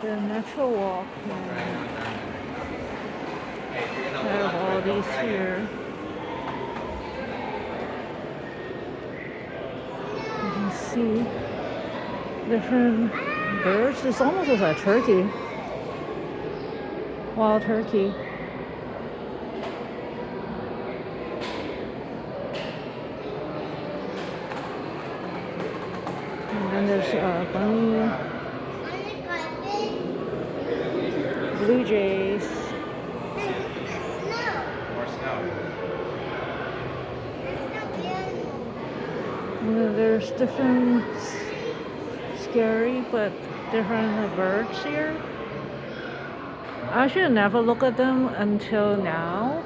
the natural walk. I have all these here. You can see different birds. It's almost like a turkey. Wild turkey. And then there's bunny, blue jays. And then there's different scary but different birds here. I should never look at them until now.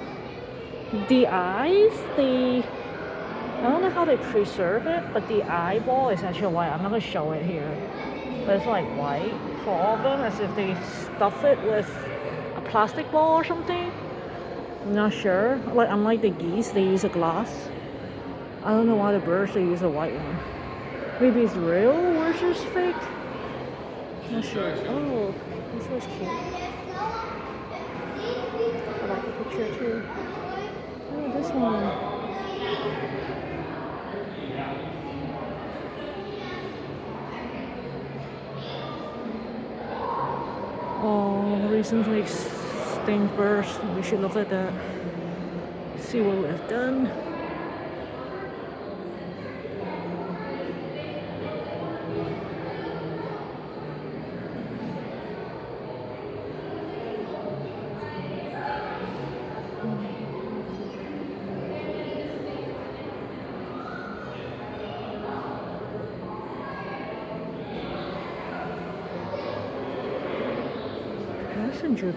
The eyes, I don't know how they preserve it, but the eyeball is actually white. I'm not gonna show it here, but it's like white for all of them, as if they stuff it with a plastic ball or something. I'm not sure. Like unlike the geese, they use a glass. I don't know why the birds they use a white one. Maybe it's real versus fake. Not sure. Oh, this was cute. I like the picture too. Oh, this one. Oh, recently extinct birds. We should look at that. See what we've done. Passenger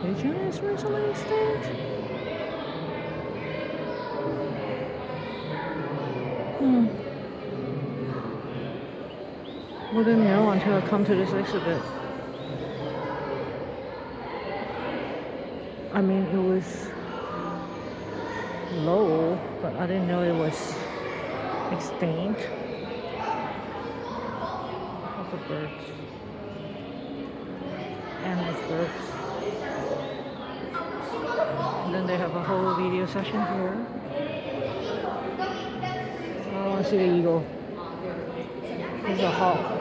pigeon is recently extinct. Wouldn't know until I come to this exhibit. I mean, it was low, but I didn't know it was extinct. Lots of birds. Endless birds. And then they have a whole video session here. I want to see the eagle. There's a hawk.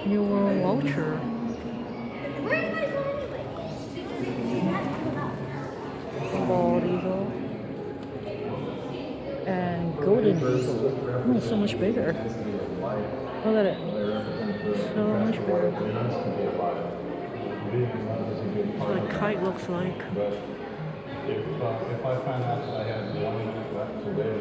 New World vulture. Bald eagle. And golden eagle. Oh, it's so much bigger. Look at it. So much bigger. That's what a kite looks like. If I find out that I had 1 minute left today,